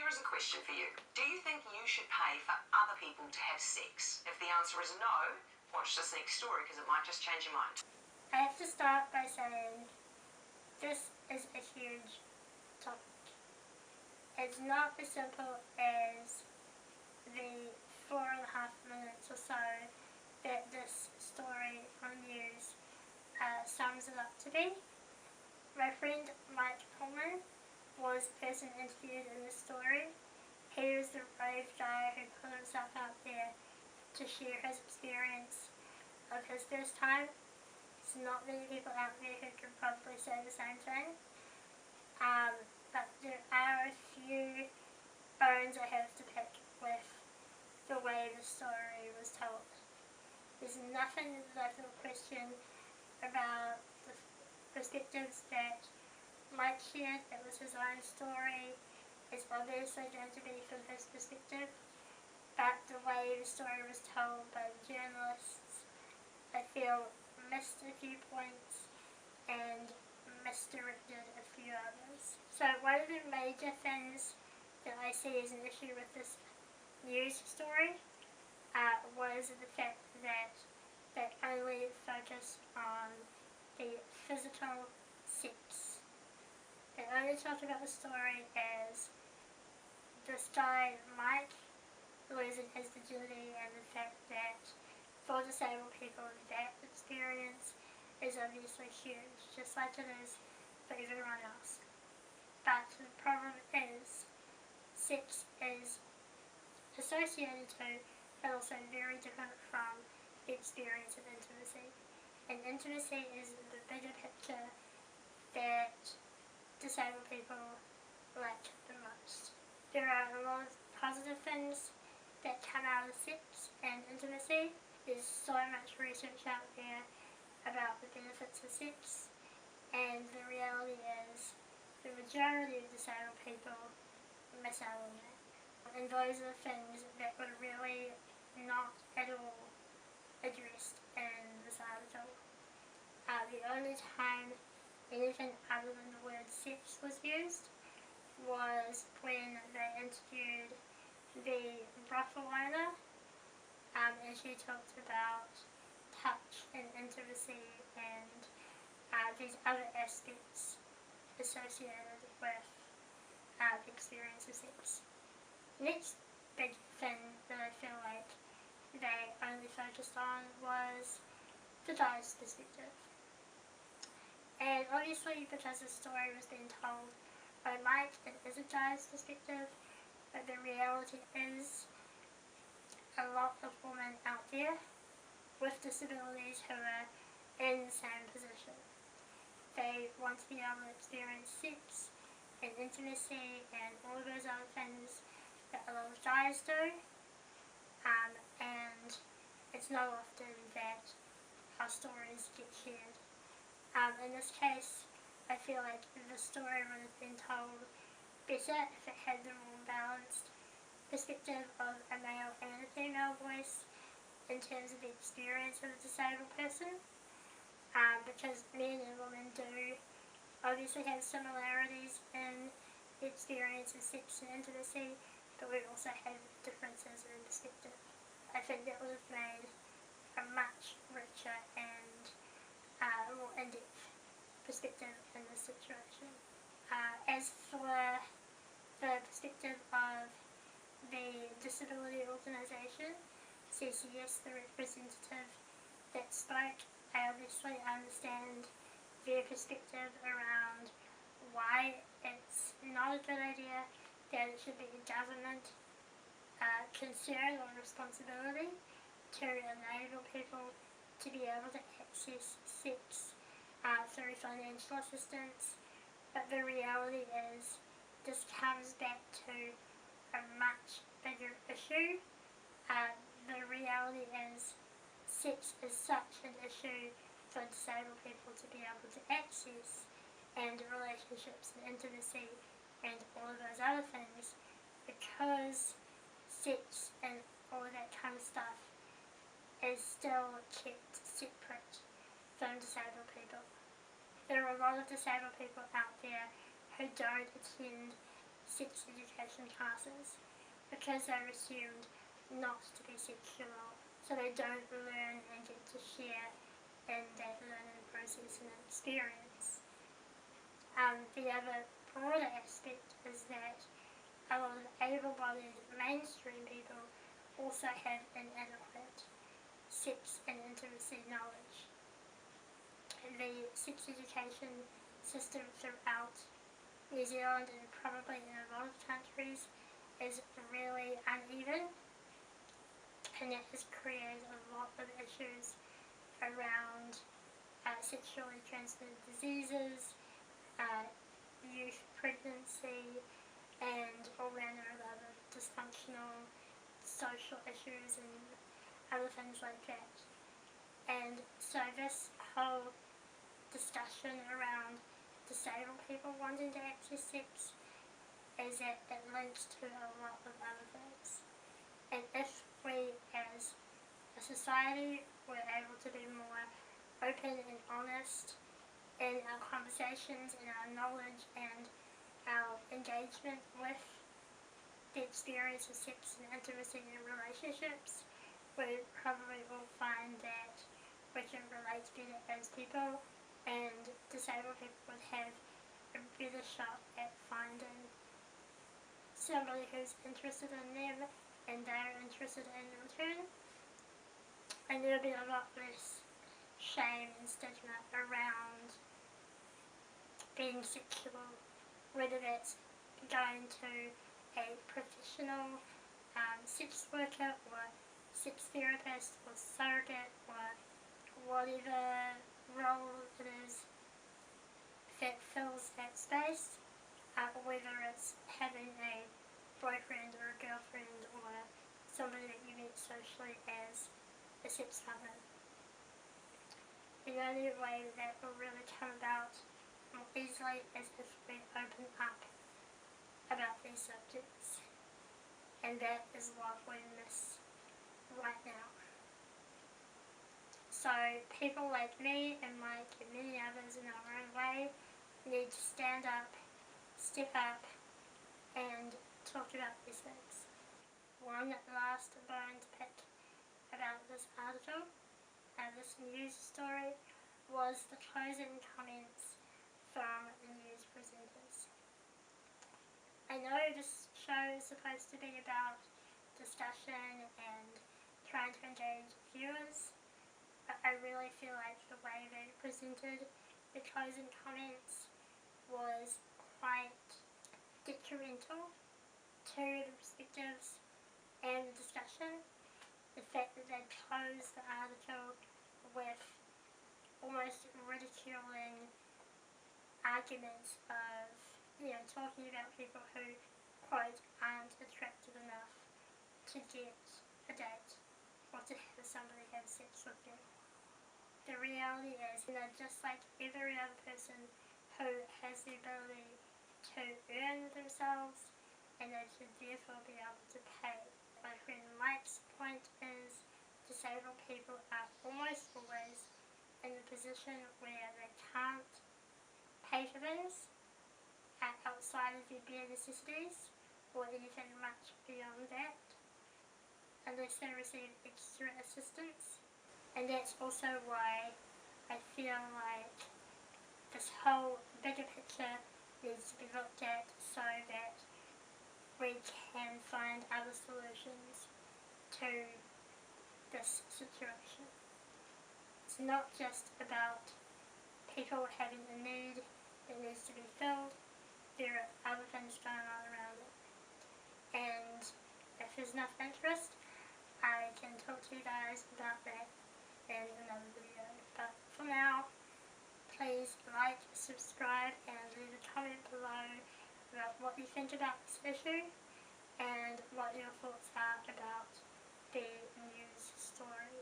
here is a question for you. Do you think you should pay for other people to have sex? If the answer is no, watch this next story because it might just change your mind. I have to start by saying this is a huge topic. It's not as simple as the 4.5 minutes or so that this story on news sums it up to be. My friend Mike Pullman was the person interviewed in this story. He was the brave guy who put himself out there to share his experience of his first time. There's not many people out there who can probably say the same thing. But there are a few bones I have to pick with the way the story was told. There's nothing that I feel question about the perspectives that Mike shared. It was his own story. It's obviously going to be from his perspective, but the way the story was told by the journalists, I feel missed a few points and misdirected a few others. So one of the major things that I see as an issue with this news story was the fact that they only focused on the physical sex. They only talked about the story as this guy, Mike, losing his virginity, and the fact that for disabled people that experience is obviously huge, just like it is for everyone else. But the problem is, sex is associated to, but also very different from, the experience of intimacy. And intimacy is the bigger picture that disabled people lack the most. There are a lot of positive things that come out of sex and intimacy. There's so much research out there about the benefits of sex, and the reality is the majority of disabled people miss out on that. And those are the things that were really not at all addressed in this article. The only time anything other than the word sex was used was when they interviewed the brothel owner, and she talked about touch and intimacy and these other aspects associated with the experience of sex. Next big thing that I feel like they only focused on was the guy's perspective. And obviously, because the story was being told by Mike, it is a guy's perspective, but the reality is a lot of women out there with disabilities who are in the same position. They want to be able to experience sex and intimacy and all of those other things that a lot of guys do, and it's not often that our stories get shared. In this case, I feel like the story would have been told better if it had the more balanced perspective of a male and a female voice in terms of the experience of a disabled person, because men and women do obviously have similarities in the experience of sex and intimacy, but we also have differences in perspective. I think that would have made a much richer and more in-depth perspective in this situation. As for the perspective of the disability organisation, CCS, the representative that spoke, I obviously understand their perspective around why it's not a good idea, that it should be a government concern or responsibility to enable people to be able to access sex through financial assistance, but the reality is this comes back to a much bigger issue. The reality is sex is such an issue for disabled people to be able to access, and relationships and intimacy and all of those other things, because sex and all of that kind of stuff is still kept separate from disabled people. There are a lot of disabled people out there who don't attend sex education classes because they're assumed not to be sexual, so they don't learn and get to share in that learning process and experience. The other broader aspect is that a lot of able-bodied mainstream people also have inadequate sex and intimacy knowledge. The sex education system throughout New Zealand and probably in a lot of countries is really uneven, and it has created a lot of issues around sexually transmitted diseases, youth pregnancy, and all manner of other dysfunctional social issues and other things like that. And so this whole discussion around disabled people wanting to access sex is that it links to a lot of other things. And if we as a society were able to be more open and honest in our conversations and our knowledge and our engagement with the experience of sex and intimacy in relationships, we probably will find that we can relate better as people, and disabled people would have a better shot at finding somebody who's interested in them and they're interested in return. And there'll be a lot less shame and stigma around being sexual, whether that's going to a professional sex worker or sex therapist or surrogate or whatever role it is that fills that space, whether it's having a boyfriend or a girlfriend or somebody that you meet socially as a sex partner. The only way that will really come about more easily is if we open up about these subjects, and that is what we miss right now. So people like me and Mike and many others in our own way need to stand up, step up, and talk about these things. One last bone to pick about this article, this news story, was the closing comments from the news presenters. I know this show is supposed to be about discussion and trying to engage viewers, but I really feel like the way they presented the closing comments was quite detrimental to the perspectives and the discussion. The fact that they closed the article with almost ridiculing arguments of, talking about people who, quote, aren't attractive enough to get a date or to have somebody have sex with them. The reality is, just like every other person who has the ability to earn themselves, and they should therefore be able to pay. My friend Mike's point is disabled people are almost always in a position where they can't pay for things outside of their bare necessities or anything much beyond that unless they receive extra assistance. And that's also why I feel like this whole bigger picture needs to be looked at so that we can find other solutions to this situation. It's not just about people having a need that needs to be filled. There are other things going on around it. And if there's enough interest, I can talk to you guys about that in another video. But for now, please like, subscribe, and leave a comment below about what you think about this issue and what your thoughts are about the news story.